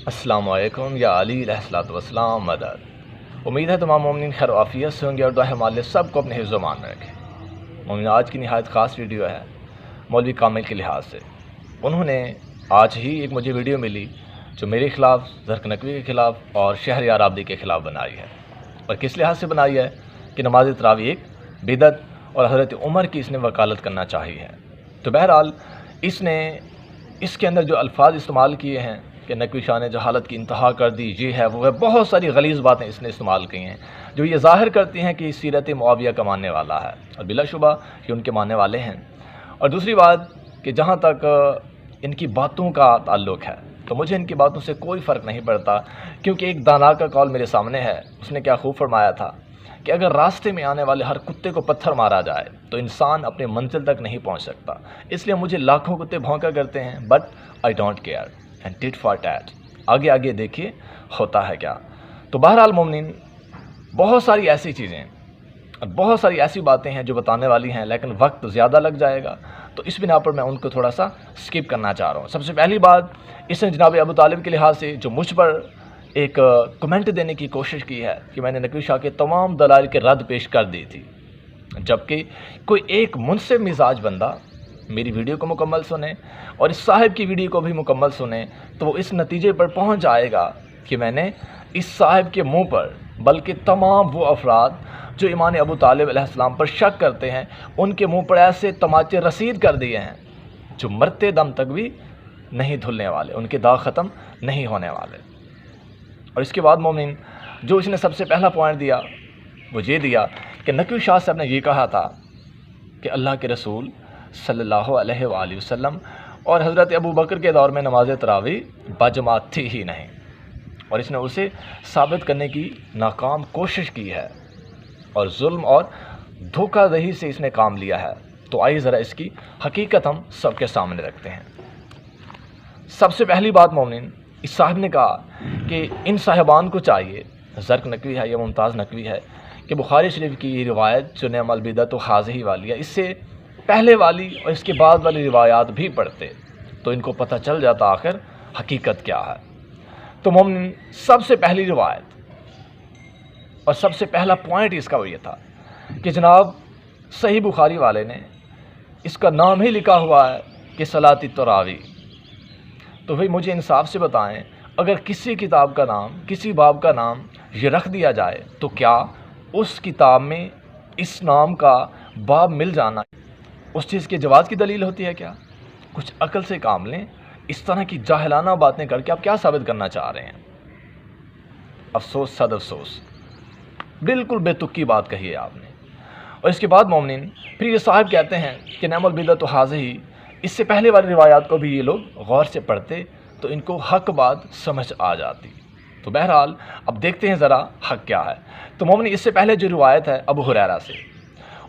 अस्सलाम वालेकुम या अली अलैहिस्सलातु वस्सलाम मदद। उम्मीद है तमाम मोमिन खैर आफियत से होंगे और दुआ है मालिक सबको अपने हिफ्ज़ मान में रखे। मोमिन, आज की निहायत ख़ास वीडियो है मौलवी कामिल के लिहाज से। उन्होंने आज ही एक मुझे वीडियो मिली जो मेरे ख़िलाफ़, ज़रक नकवी के ख़िलाफ़ और शहरयार आबदी के ख़िलाफ़ बनाई है। और किस लिहाज से बनाई है कि नमाज तरावी एक बिदअत और हज़रत उमर की इसने वकालत करना चाहिए है। तो बहरहाल इसने इसके अंदर जो अल्फाज इस्तेमाल किए हैं कि नकवी शाह ने जहालत की इंतहा कर दी, ये है वो है, बहुत सारी गलीज़ बातें इसने इस्तेमाल की हैं जो ये ज़ाहिर करती हैं कि सीरत मुआविया का मानने वाला है और बिलाशुबा ये उनके मानने वाले हैं। और दूसरी बात कि जहाँ तक इनकी बातों का ताल्लुक़ है तो मुझे इनकी बातों से कोई फ़र्क नहीं पड़ता, क्योंकि एक दाना का कौल मेरे सामने है। उसने क्या खूब फरमाया था कि अगर रास्ते में आने वाले हर कुत्ते को पत्थर मारा जाए तो इंसान अपने मंजिल तक नहीं पहुंच सकता। इसलिए मुझे लाखों कुत्ते भौंका करते हैं, but I don't care and tit for tat. आगे आगे देखिए होता है क्या। तो बहरहाल मोमिन, बहुत सारी ऐसी चीज़ें और बहुत सारी ऐसी बातें हैं जो बताने वाली हैं, लेकिन वक्त ज़्यादा लग जाएगा, तो इस बिना पर मैं उनको थोड़ा सा स्किप करना चाह रहा हूँ। सबसे पहली बात, इसने जनाब अबू तालिब के लिहाज से जो मुझ पर एक कमेंट देने की कोशिश की है कि मैंने नकवी शाह के तमाम दलाइल के रद्द पेश कर दी थी, जबकि कोई एक मुनसिफ मिजाज बंदा मेरी वीडियो को मुकम्मल सुने और इस साहिब की वीडियो को भी मुकम्मल सुने तो वो इस नतीजे पर पहुंच जाएगा कि मैंने इस साहिब के मुंह पर, बल्कि तमाम वो अफराद जो इमाम अबू तालिब अलैहिस्सलाम पर शक करते हैं, उनके मुंह पर ऐसे तमाचे रसीद कर दिए हैं जो मरते दम तक भी नहीं धुलने वाले, उनके दाग ख़त्म नहीं होने वाले। और इसके बाद मोमिन, जो इसने सबसे पहला पॉइंट दिया वो ये दिया कि नकवी शाह साहब ने ये कहा था कि अल्लाह के रसूल सल्लल्लाहु अलैहि वसल्लम और हज़रत अबू बकर के दौर में नमाज तरावी बाजमात थी ही नहीं, और इसने उसे साबित करने की नाकाम कोशिश की है और जुल्म और धोखाधड़ी से इसने काम लिया है। तो आइए ज़रा इसकी हकीकत हम सबके सामने रखते हैं। सबसे पहली बात मोमिन, इस साहब ने कहा कि इन साहिबान को चाहिए, ज़रक नकवी है या मुमताज़ नकवी है, कि बुखारी शरीफ की ये रिवायत जो नेमल बिदअत व हाज़िही वाली है, इससे पहले वाली और इसके बाद वाली रिवायात भी पढ़ते तो इनको पता चल जाता आखिर हकीकत क्या है। तो मोमिन, सबसे पहली रिवायत और सबसे पहला पॉइंट इसका वो ये था कि जनाब सही बुखारी वाले ने इसका नाम ही लिखा हुआ है कि सलाती तरावी। तो भाई मुझे इंसाफ से बताएं, अगर किसी किताब का नाम, किसी बाब का नाम ये रख दिया जाए तो क्या उस किताब में इस नाम का बाब मिल जाना उस चीज़ के जवाज़ की दलील होती है क्या? कुछ अकल से काम लें। इस तरह की जाहिलाना बातें करके आप क्या साबित करना चाह रहे हैं? अफसोस सद अफसोस, बिल्कुल बेतुकी बात कही है आपने। और इसके बाद मोमिन, फिर ये साहब कहते हैं कि नेमल बिदअत व हाज़िही, इससे पहले वाली रिवायात को भी ये लोग गौर से पढ़ते तो इनको हक बात समझ आ जाती। तो बहरहाल अब देखते हैं ज़रा हक क्या है। तो मोमिन, इससे पहले जो रिवायत है अबू हुरैरा से,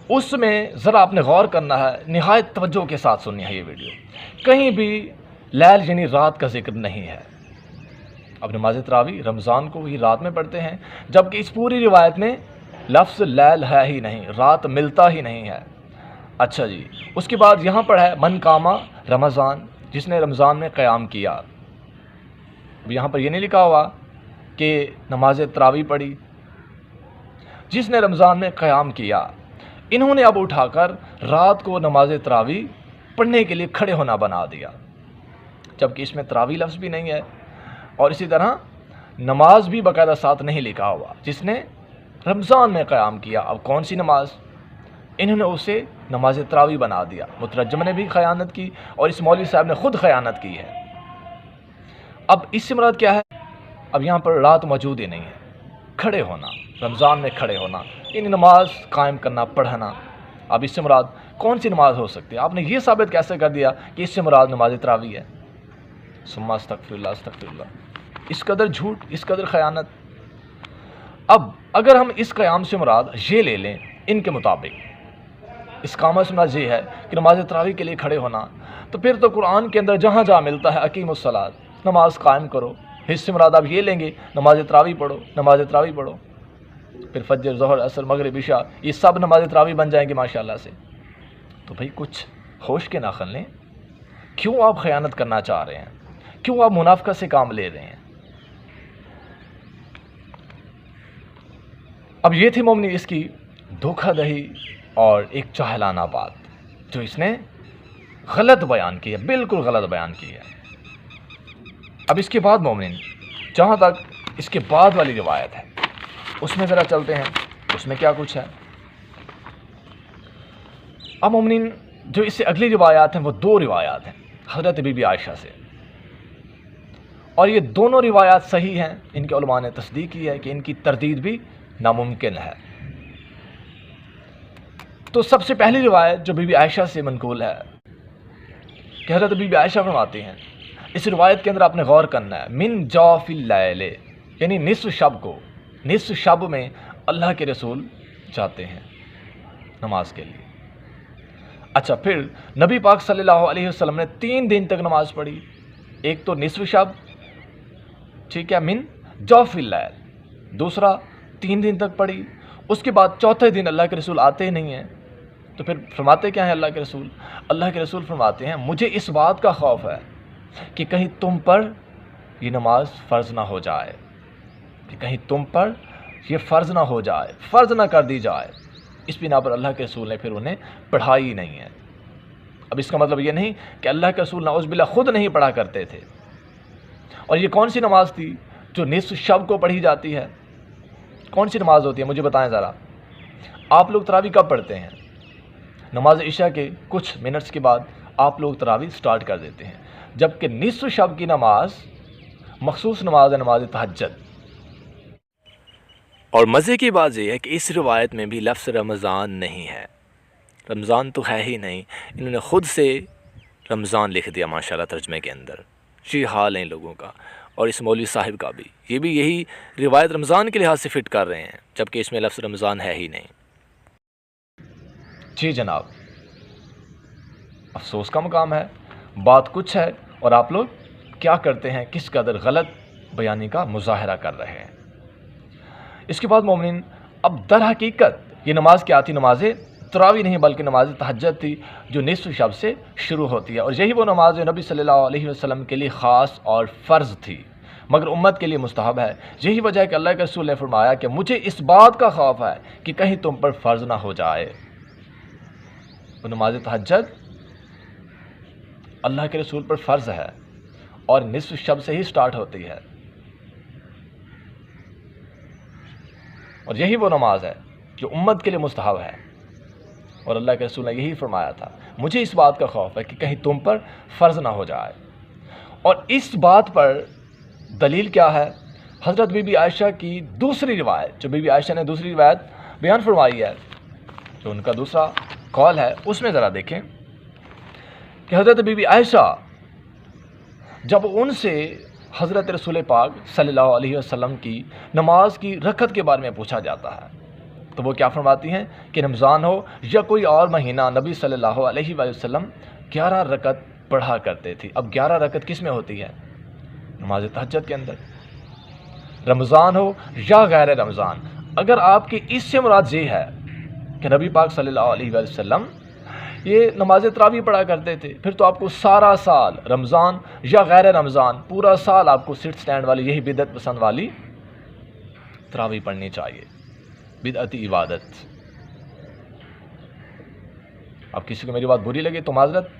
उसमें ज़रा आपने गौर करना है, निहायत तवज्जो के साथ सुननी है ये वीडियो। कहीं भी लैल यानी रात का जिक्र नहीं है। अब नमाज तरावी रमज़ान को ही रात में पढ़ते हैं, जबकि इस पूरी रिवायत में लफ्ज़ लैल है ही नहीं, रात मिलता ही नहीं है। अच्छा जी, उसके बाद यहाँ पर है मन कामा रमज़ान, जिसने रमज़ान में क़याम किया। अब यहाँ पर यह नहीं लिखा हुआ कि नमाज तरावी पढ़ी, जिसने रमज़ान में क़याम किया। इन्होंने अब उठाकर रात को नमाज तरावी पढ़ने के लिए खड़े होना बना दिया, जबकि इसमें तरावी लफ्ज़ भी नहीं है और इसी तरह नमाज भी बाकायदा साथ नहीं लिखा हुआ, जिसने रमज़ान में क़याम किया। अब कौन सी नमाज? इन्होंने उसे नमाज तरावी बना दिया। मुतरज्जिम ने भी ख़यानत की और इस मौलवी साहब ने ख़ुद ख़यानत की है। अब इससे मुराद क्या है? अब यहाँ पर रात मौजूद ही नहीं है, खड़े होना, रमज़ान में खड़े होना, यानी नमाज कायम करना, पढ़ना। अब इससे मुराद कौन सी नमाज हो सकती है? आपने ये साबित कैसे कर दिया कि इससे मुराद नमाज तरावी है? सुम्मा अस्तग़फिरुल्लाह अस्तग़फिरुल्लाह, इस कदर झूठ, इस कदर ख़यानत। अब अगर हम इस क़याम से मुराद ये ले लें, इनके मुताबिक इस कामा से मुराद ये है कि नमाज तरावी के लिए खड़े होना, तो फिर तो कुरान के अंदर जहाँ जहाँ मिलता है अकीमुस्सलात, नमाज कायम करो, हिस्से मुराद आप ये लेंगे नमाज तरावी पढ़ो, नमाज तरावी पढ़ो। फिर फजर, ज़ोहर, असर, मगरिब, इशा, ये सब नमाज तरावी बन जाएंगे माशाअल्लाह से। तो भाई कुछ होश के नाखन लें। क्यों आप ख़यानत करना चाह रहे हैं? क्यों आप मुनाफ़िक़त से काम ले रहे हैं? अब ये थी मोमिन इसकी धोखा दही और एक चाहलाना बात जो इसने गलत बयान की है, बिल्कुल गलत बयान की है। अब इसके बाद मोमिन जहाँ तक इसके बाद वाली रिवायत है उसमें ज़रा चलते हैं, उसमें क्या कुछ है। अब मोमिन जो इससे अगली रिवायात हैं वो दो रिवायात हैं हज़रत बीबी आयशा से, और ये दोनों रिवायात सही हैं। इनके उलमा ने तस्दीक की है कि इनकी तरदीद भी नामुमकिन है। तो सबसे पहली रिवायत जो बीबी आयशा से मनकूल है कि हज़रत बीबी आयशा फरमाती हैं, इस रिवायत के अंदर आपने गौर करना है, मिन जौफिल लैले, यानी निस्फ शब को, निस्फ शब में अल्लाह के रसूल जाते हैं नमाज के लिए। अच्छा, फिर नबी पाक सल्लल्लाहु अलैहि वसल्लम ने 3 दिन तक नमाज पढ़ी, एक तो निस्फ शब, ठीक है, मिन जौफिल लैल, दूसरा 3 दिन तक पढ़ी। उसके बाद चौथे दिन अल्लाह के रसूल आते ही नहीं हैं, तो फिर फरमाते क्या हैं अल्लाह के रसूल? अल्लाह के रसूल फरमाते हैं, मुझे इस बात का खौफ है कि कहीं तुम पर ये नमाज फ़र्ज़ ना हो जाए, कि कहीं तुम पर ये फ़र्ज़ ना हो जाए, फ़र्ज़ ना कर दी जाए। इस बिना पर अल्लाह के रसूल ने फिर उन्हें पढ़ाई ही नहीं है। अब इसका मतलब ये नहीं कि अल्लाह के रसूल नाउज़ बिल्लाह ख़ुद नहीं पढ़ा करते थे। और ये कौन सी नमाज थी जो निस्फ शब को पढ़ी जाती है? कौन सी नमाज होती है मुझे बताएं ज़रा। आप लोग तरावी कब पढ़ते हैं? नमाज इशा के कुछ मिनट्स के बाद आप लोग तरावी स्टार्ट कर देते हैं, जबकि निस्फ शब की नमाज मखसूस नमाज है, नमाज तहज्जुद। और मज़े की बात यह है कि इस रिवायत में भी लफ्ज़ रमज़ान नहीं है, रमज़ान तो है ही नहीं, इन्होंने ख़ुद से रमज़ान लिख दिया माशाल्लाह तर्जमे के अंदर। ये हाल है इन लोगों का, और इस मौलवी साहिब का भी, ये भी यही रिवायत रमज़ान के लिहाज से फ़िट कर रहे हैं, जबकि इसमें लफ्ज़ रमज़ान है ही नहीं। जी जनाब, अफसोस का मुकाम है, बात कुछ है और आप लोग क्या करते हैं, किस कदर गलत बयानी का मुजाहरा कर रहे हैं। इसके बाद मोमिन, अब दर हकीकत ये नमाज क्या थी? नमाज तरावी नहीं बल्कि नमाज तहज्जुद थी जो निस्फ शब से शुरू होती है, और यही वो नमाज नबी सल्लल्लाहु अलैहि वसल्लम के लिए ख़ास और फ़र्ज़ थी, मगर उम्मत के लिए मुस्तहब है। यही वजह है कि अल्लाह के रसूल ने फरमाया कि मुझे इस बात का खौफ है कि कहीं तुम पर फ़र्ज़ ना हो जाए। वो नमाज तहज्जुद अल्लाह के रसूल पर फ़र्ज़ है और निस्फ शब से ही स्टार्ट होती है, और यही वो नमाज है जो उम्मत के लिए मुस्तहब है। और अल्लाह के रसूल ने यही फरमाया था, मुझे इस बात का खौफ है कि कहीं तुम पर फ़र्ज़ ना हो जाए। और इस बात पर दलील क्या है? हज़रत बीबी आयशा की दूसरी रिवायत, जो बीबी आयशा ने दूसरी रिवायत बयान फरमाई है, जो उनका दूसरा कॉल है, उसमें ज़रा देखें कि हज़रत बीबी आयशा जब उनसे हज़रत रसूल पाक सल्लल्लाहु अलैहि वसल्लम की नमाज की रकत के बारे में पूछा जाता है, तो वो क्या फरमाती हैं कि रमज़ान हो या कोई और महीना, नबी सल्लल्लाहु अलैहि वसल्लम 11 रकत पढ़ा करते थे। अब 11 रकत किस में होती है? नमाज तहज्जुद के अंदर। रमज़ान हो या गैर रमज़ान, अगर आपकी इससे मुराद ये है कि नबी पाक सल्लल्लाहु अलैहि वसल्लम ये नमाज तरावी पढ़ा करते थे, फिर तो आपको सारा साल रमज़ान या गैर रमज़ान पूरा साल आपको सिट स्टैंड वाली, यही बिदअत पसंद वाली तरावी पढ़नी चाहिए, बिदअती इबादत। अब किसी को मेरी बात बुरी लगे तो माजरत,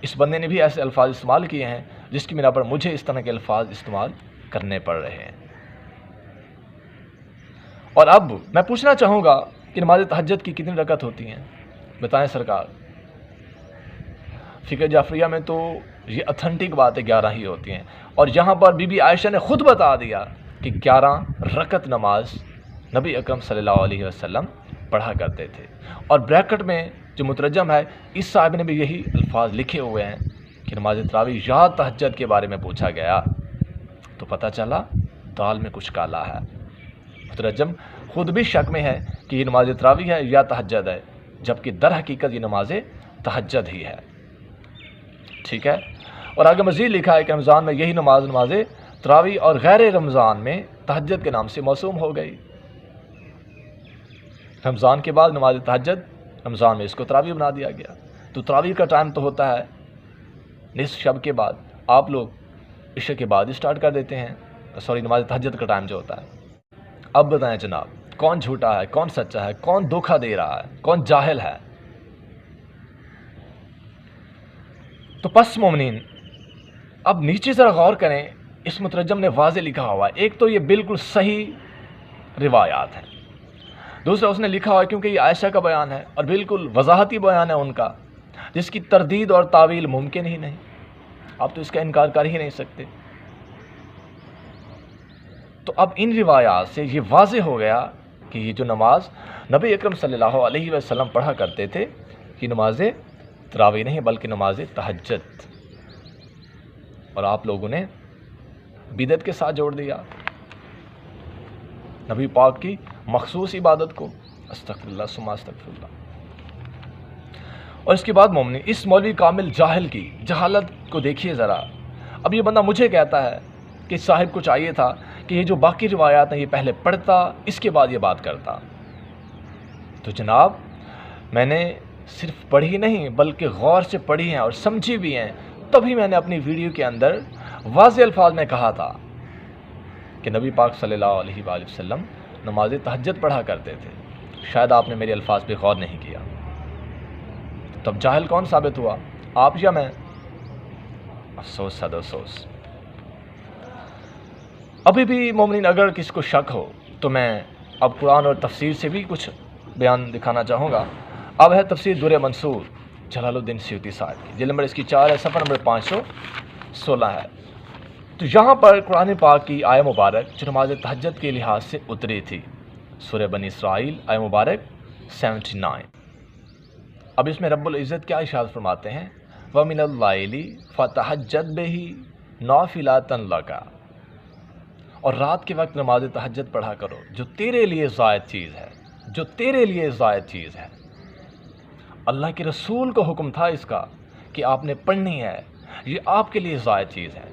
इस बंदे ने भी ऐसे अल्फाज इस्तेमाल किए हैं जिसकी बिना पर मुझे इस तरह के अल्फाज इस्तेमाल करने पड़ रहे हैं। और अब मैं पूछना चाहूँगा कि नमाज तहज्जुद की कितनी रकत होती हैं? बताएं सरकार। फ़िक़्ह जाफ़रिया में तो ये अथेंटिक बात है 11 ही होती हैं, और यहाँ पर बीबी आयशा ने ख़ुद बता दिया कि 11 रकत नमाज नबी अकरम सल्लल्लाहु अलैहि वसल्लम पढ़ा करते थे। और ब्रैकेट में जो मुतरजम है, इस साहब ने भी यही अल्फाज लिखे हुए हैं कि नमाज तरावी या तहज्जुद के बारे में पूछा गया तो पता चला दाल में कुछ काला है। मुतरजम ख़ुद भी शक में है कि ये नमाज तरावी है या तहज्जुद है, जबकि दर हकीकत ये नमाज तहज्जुद ही है। ठीक है, और आगे मज़ीद लिखा है कि रमज़ान में यही नमाज तरावी और गैर रमज़ान में तहज्जुद के नाम से मौसूम हो गई। रमज़ान के बाद नमाज तहज्जुद, रमज़ान में इसको तरावी बना दिया गया। तो तरावी का टाइम तो होता है निस्फ शब के बाद, आप लोग इशा के बाद ही स्टार्ट कर देते हैं, सॉरी नमाज तहज्जुद का टाइम जो होता है। अब बताएं जनाब, کون جھوٹا ہے، کون سچا ہے، کون دھوکہ دے رہا ہے، کون جاہل ہے۔ تو پس مومنین اب نیچے ذرا غور کریں، اس مترجم نے واضح لکھا ہوا ہے، ایک تو یہ بالکل صحیح روایات ہیں، دوسرا اس نے لکھا ہوا ہے کیونکہ یہ عائشہ کا بیان ہے اور بالکل وضاحتی بیان ہے ان کا، جس کی تردید اور تعویل ممکن ہی نہیں، آپ تو اس کا انکار کر ہی نہیں سکتے۔ تو اب ان روایات سے یہ واضح ہو گیا کہ یہ جو نماز نبی اکرم صلی اللہ علیہ وسلم پڑھا کرتے تھے، یہ نماز تراویح نہیں بلکہ نماز تہجد، اور آپ لوگوں نے بدعت کے ساتھ جوڑ دیا نبی پاک کی مخصوص عبادت کو۔ استغفر اللہ ثم استغفر اللہ۔ اور اس کے بعد مومنی اس مولوی کامل جاہل کی جہالت کو دیکھیے ذرا۔ اب یہ بندہ مجھے کہتا ہے کہ صاحب کو چاہیے تھا کہ یہ جو باقی روایات ہیں یہ پہلے پڑھتا، اس کے بعد یہ بات کرتا۔ تو جناب میں نے صرف پڑھی نہیں بلکہ غور سے پڑھی ہیں اور سمجھی بھی ہیں، تبھی میں نے اپنی ویڈیو کے اندر واضح الفاظ میں کہا تھا کہ نبی پاک صلی اللہ علیہ وآلہ وسلم نماز تہجد پڑھا کرتے تھے۔ شاید آپ نے میرے الفاظ پہ غور نہیں کیا۔ تب جاہل کون ثابت ہوا، آپ یا میں؟ افسوس صد افسوس۔ ابھی بھی مومنین اگر کسی کو شک ہو تو میں اب قرآن اور تفسیر سے بھی کچھ بیان دکھانا چاہوں گا۔ اب ہے تفسیر در منصور جلال الدین سیوطی صاحب کی، جلد نمبر اس کی 4 ہے، صفحہ نمبر 516 ہے۔ تو یہاں پر قرآن پاک کی آیہ مبارک جو نماز تہجد کے لحاظ سے اتری تھی، سورہ بنی اسرائیل آیہ مبارک 79۔ اب اس میں رب العزت کیا ارشاد فرماتے ہیں، وَمِنَ اللَّيْلِ فَتَہَجَّدْ بِهِ نَافِلَةً لَكَ، اور رات کے وقت نماز تہجد پڑھا کرو جو تیرے لیے زائد چیز ہے، جو تیرے لیے زائد چیز ہے۔ اللہ کے رسول کو حکم تھا اس کا کہ آپ نے پڑھنی ہے، یہ آپ کے لیے زائد چیز ہے۔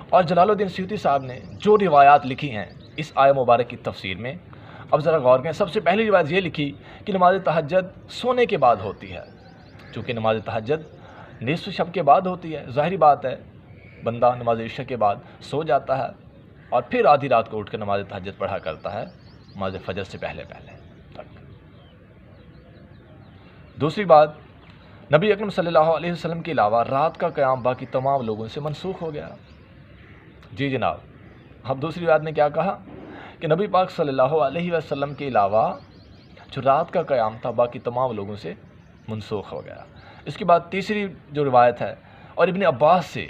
اور جلال الدین سیوطی صاحب نے جو روایات لکھی ہیں اس آیہ مبارک کی تفسیر میں، اب ذرا غور کریں۔ سب سے پہلی روایت یہ لکھی کہ نماز تہجد سونے کے بعد ہوتی ہے، چونکہ نماز تہجد نصف شب کے بعد ہوتی ہے، ظاہری بات ہے بندہ نماز عشاء کے بعد سو جاتا ہے اور پھر آدھی رات کو اٹھ کر نماز تہجد پڑھا کرتا ہے، نماز فجر سے پہلے تک۔ دوسری بات، نبی اکرم صلی اللہ علیہ وسلم کے علاوہ رات کا قیام باقی تمام لوگوں سے منسوخ ہو گیا۔ جی جناب، اب دوسری بات نے کیا کہا کہ نبی پاک صلی اللہ علیہ وسلم کے علاوہ جو رات کا قیام تھا باقی تمام لوگوں سے منسوخ ہو گیا۔ اس کے بعد تیسری جو روایت ہے اور ابن عباس سے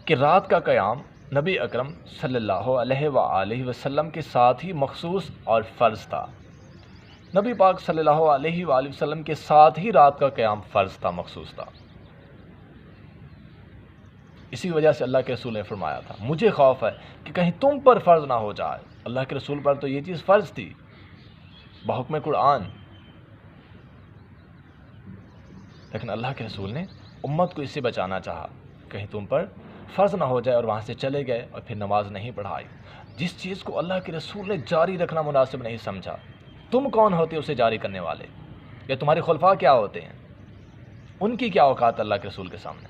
کہ رات کا قیام نبی اکرم صلی اللہ علیہ وآلہ وسلم کے ساتھ ہی مخصوص اور فرض تھا۔ نبی پاک صلی اللہ علیہ وآلہ وسلم کے ساتھ ہی رات کا قیام فرض تھا، مخصوص تھا۔ اسی وجہ سے اللہ کے رسول نے فرمایا تھا، مجھے خوف ہے کہ کہیں تم پر فرض نہ ہو جائے۔ اللہ کے رسول پر تو یہ چیز فرض تھی بحکم قرآن، لیکن اللہ کے رسول نے امت کو اس سے بچانا چاہا، کہیں تم پر فرض نہ ہو جائے، اور وہاں سے چلے گئے اور پھر نماز نہیں پڑھائی۔ جس چیز کو اللہ کے رسول نے جاری رکھنا مناسب نہیں سمجھا، تم کون ہوتے اسے جاری کرنے والے؟ یا تمہارے خلفاء کیا ہوتے ہیں؟ ان کی کیا اوقات اللہ کے رسول کے سامنے؟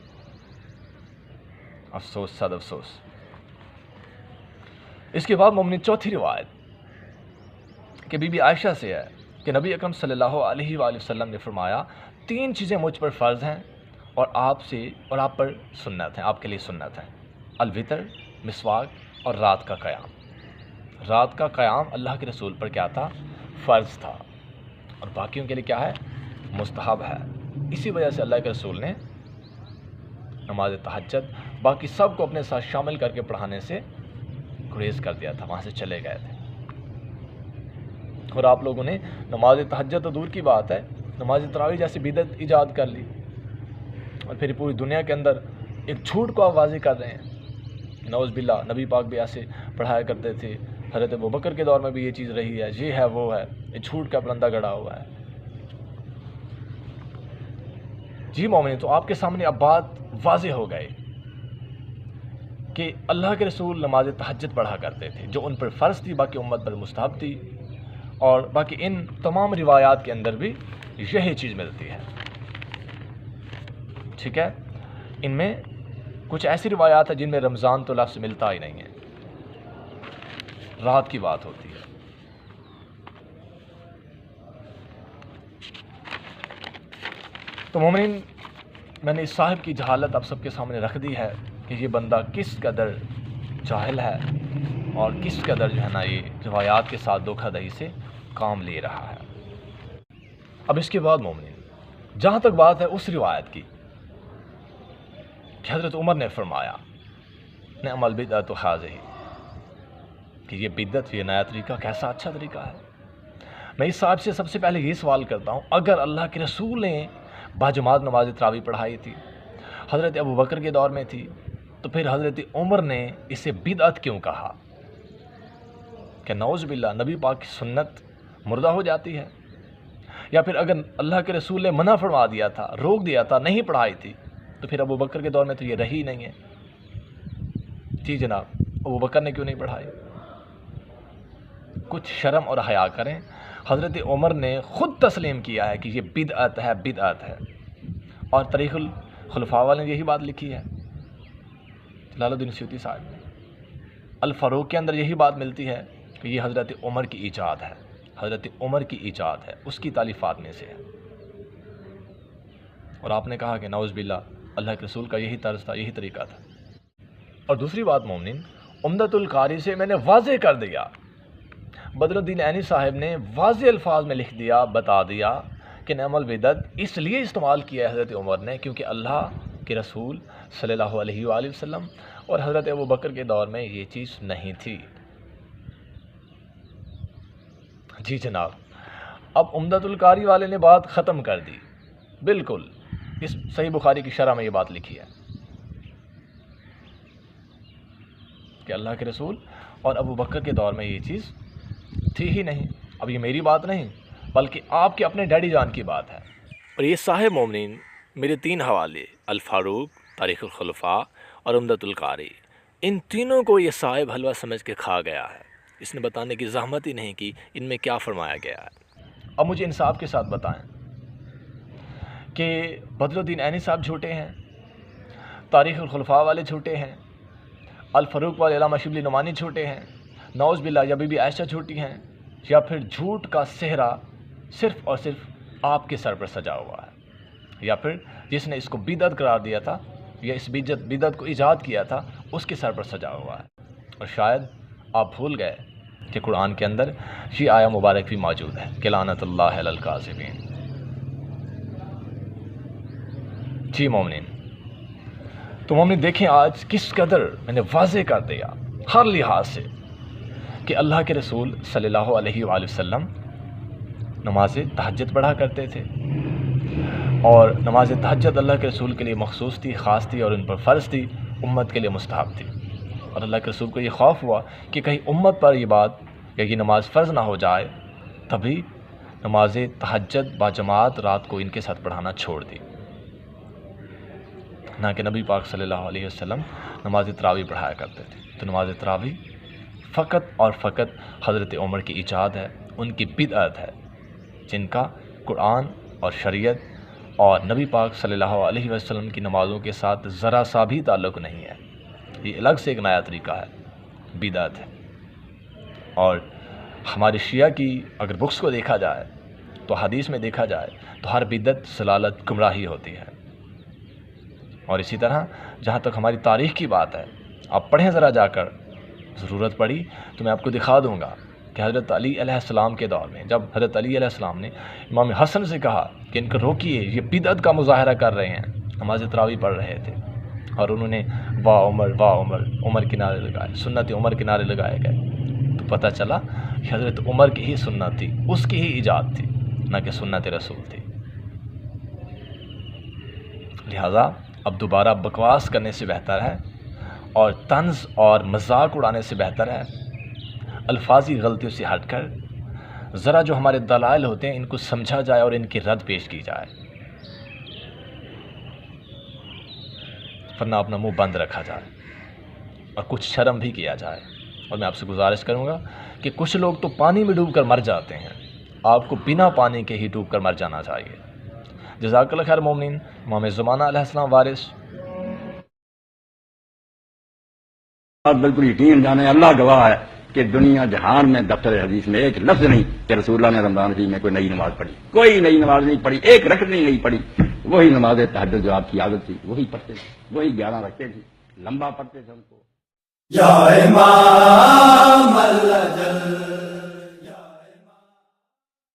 افسوس صد افسوس۔ اس کے بعد مومنین چوتھی روایت کہ بی بی عائشہ سے ہے کہ نبی اکرم صلی اللہ علیہ وآلہ وسلم نے فرمایا، 3 چیزیں مجھ پر فرض ہیں اور آپ پر سنت ہیں، آپ کے لیے سنت ہیں: الوتر، مسواک اور رات کا قیام۔ رات کا قیام اللہ کے رسول پر کیا تھا؟ فرض تھا، اور باقیوں کے لیے کیا ہے؟ مستحب ہے۔ اسی وجہ سے اللہ کے رسول نے نماز تہجد باقی سب کو اپنے ساتھ شامل کر کے پڑھانے سے گریز کر دیا تھا، وہاں سے چلے گئے تھے۔ اور آپ لوگوں نے نماز تہجد تو دور کی بات ہے، نماز تراویح جیسی بدعت ایجاد کر لی، اور پھر پوری دنیا کے اندر ایک جھوٹ کو آپ واضح کر رہے ہیں۔ نعوذ باللہ، نبی پاک بھی ایسے پڑھایا کرتے تھے، حضرت ابوبکر کے دور میں بھی یہ چیز رہی ہے، یہ ہے وہ ہے، یہ جھوٹ کا پرندہ گڑا ہوا ہے۔ جی مومنین، تو آپ کے سامنے اب بات واضح ہو گئی کہ اللہ کے رسول نماز تہجد پڑھا کرتے تھے جو ان پر فرض تھی، باقی امت پر مستحب تھی، اور باقی ان تمام روایات کے اندر بھی یہی چیز ملتی ہے۔ ٹھیک ہے، ان میں کچھ ایسی روایات ہیں جن میں رمضان تو لفظ ملتا ہی نہیں ہے، رات کی بات ہوتی ہے۔ تو مومنین، میں نے اس صاحب کی جہالت آپ سب کے سامنے رکھ دی ہے کہ یہ بندہ کس قدر جاہل ہے اور کس قدر جو ہے نا یہ روایات کے ساتھ دھوکہ دہی سے کام لے رہا ہے۔ اب اس کے بعد مومنین، جہاں تک بات ہے اس روایت کی کہ حضرت عمر نے فرمایا نعم البدعۃ ھذہ، کہ یہ بدعت، یہ نیا طریقہ کیسا اچھا طریقہ ہے۔ میں اس صاحب سے سب سے پہلے یہ سوال کرتا ہوں، اگر اللہ کے رسول نے باجماعت نماز تراویح پڑھائی تھی، حضرت ابو بکر کے دور میں تھی، تو پھر حضرت عمر نے اسے بدعت کیوں کہا؟ کہ نعوذ باللہ نبی پاک کی سنت مردہ ہو جاتی ہے؟ یا پھر اگر اللہ کے رسول نے منع فرما دیا تھا، روک دیا تھا، نہیں پڑھائی تھی، تو پھر ابو بکر کے دور میں تو یہ رہی نہیں ہے۔ جی جناب، ابو بکر نے کیوں نہیں پڑھائی؟ کچھ شرم اور حیا کریں۔ حضرت عمر نے خود تسلیم کیا ہے کہ یہ بدعت ہے، بدعت ہے، اور تاریخ الخلفاء والے نے یہی بات لکھی ہے، جلال الدین سیوطی صاحب نے الفاروق کے اندر یہی بات ملتی ہے کہ یہ حضرت عمر کی ایجاد ہے، حضرت عمر کی ایجاد ہے، اس کی تالیفات میں سے ہے۔ اور آپ نے کہا کہ نعوذ باللہ اللہ کے رسول کا یہی طرز تھا، یہی طریقہ تھا۔ اور دوسری بات مومنین، عمدۃ القاری سے میں نے واضح کر دیا، بدر الدین عینی صاحب نے واضح الفاظ میں لکھ دیا، بتا دیا کہ نعم البدعت اس لیے استعمال کیا ہے حضرت عمر نے کیونکہ اللہ کے رسول صلی اللہ علیہ وآلہ وسلم اور حضرت ابو بکر کے دور میں یہ چیز نہیں تھی۔ جی جناب، اب عمدۃ القاری والے نے بات ختم کر دی، بالکل اس صحیح بخاری کی شرح میں یہ بات لکھی ہے کہ اللہ کے رسول اور ابو بکر کے دور میں یہ چیز تھی ہی نہیں۔ اب یہ میری بات نہیں بلکہ آپ کے اپنے ڈیڈی جان کی بات ہے۔ اور یہ صاحب مومنین میرے 3 حوالے، الفاروق، تاریخ الخلفاء اور عمدۃ القاری، ان تینوں کو یہ صاحب حلوہ سمجھ کے کھا گیا ہے۔ اس نے بتانے کی زحمت ہی نہیں کی ان میں کیا فرمایا گیا ہے۔ اب مجھے انصاف کے ساتھ بتائیں کہ بدر الدین عینی صاحب جھوٹے ہیں، تاریخ الخلفاء والے جھوٹے ہیں، الفاروق والے علامہ شبلی نعمانی جھوٹے ہیں، نعوذ باللہ یا بی بی عائشہ جھوٹی ہیں، یا پھر جھوٹ کا صحرا صرف اور صرف آپ کے سر پر سجا ہوا ہے، یا پھر جس نے اس کو بدعت قرار دیا تھا یا اس بدعت کو ایجاد کیا تھا اس کے سر پر سجا ہوا ہے۔ اور شاید آپ بھول گئے کہ قرآن کے اندر یہ آیہ مبارک بھی موجود ہے کہ لعنت اللہ علی الکاذبین۔ جی مومنین، تو مومنین دیکھیں آج کس قدر میں نے واضح کر دیا ہر لحاظ سے کہ اللہ کے رسول صلی اللہ علیہ وآلہ وسلم نماز تہجد پڑھا کرتے تھے، اور نماز تہجد اللہ کے رسول کے لیے مخصوص تھی، خاص تھی، اور ان پر فرض تھی، امت کے لیے مستحب تھی۔ اور اللہ کے رسول کو یہ خوف ہوا کہ کہیں امت پر یہ بات یا یہ نماز فرض نہ ہو جائے، تبھی نماز تہجد باجماعت رات کو ان کے ساتھ پڑھانا چھوڑ دی، نہ کہ نبی پاک صلی اللہ علیہ وسلم نماز تراویح پڑھایا کرتے تھے۔ تو نماز تراویح فقط اور فقط حضرت عمر کی ایجاد ہے، ان کی بدعت ہے، جن کا قرآن اور شریعت اور نبی پاک صلی اللہ علیہ وسلم کی نمازوں کے ساتھ ذرا سا بھی تعلق نہیں ہے۔ یہ الگ سے ایک نیا طریقہ ہے، بدعت ہے۔ اور ہمارے شیعہ کی اگر بکس کو دیکھا جائے تو حدیث میں دیکھا جائے تو ہر بدعت ضلالت گمراہی ہوتی ہے۔ اور اسی طرح جہاں تک ہماری تاریخ کی بات ہے، آپ پڑھیں ذرا جا کر، ضرورت پڑی تو میں آپ کو دکھا دوں گا کہ حضرت علی علیہ السلام کے دور میں جب حضرت علی علیہ السلام نے امام حسن سے کہا کہ ان کو روکیے، یہ بدعت کا مظاہرہ کر رہے ہیں، نماز تراویح پڑھ رہے تھے، اور انہوں نے واہ عمر واہ عمر، عمر کے نعرے لگائے، سنت عمر کے نعرے لگائے گئے، تو پتہ چلا کہ حضرت عمر کی ہی سنت تھی، اس کی ہی ایجاد تھی، نہ کہ سنت رسول تھی۔ لہٰذا اب دوبارہ بکواس کرنے سے بہتر ہے اور طنز اور مذاق اڑانے سے بہتر ہے الفاظی غلطیوں سے ہٹ کر ذرا جو ہمارے دلائل ہوتے ہیں ان کو سمجھا جائے اور ان کی رد پیش کی جائے، ورنہ اپنا منہ بند رکھا جائے اور کچھ شرم بھی کیا جائے۔ اور میں آپ سے گزارش کروں گا کہ کچھ لوگ تو پانی میں ڈوب کر مر جاتے ہیں، آپ کو بنا پانی کے ہی ڈوب کر مر جانا چاہیے۔ جزاک اللہ خیر مومنین، امام زمانہ علیہ السلام وارث۔ بالکل یقین جانے، اللہ گواہ ہے کہ دنیا جہان میں دفتر حدیث میں ایک لفظ نہیں کہ رسول اللہ نے رمضان شریف میں کوئی نئی نماز پڑھی، کوئی نئی نماز نہیں پڑھی، ایک رکعت نہیں پڑھی۔ وہی نماز تہجد جو آپ کی عادت تھی وہی پڑھتے تھے، وہی 11 رکھتے تھے، لمبا پڑھتے تھے ان کو. یا امام اللہ جل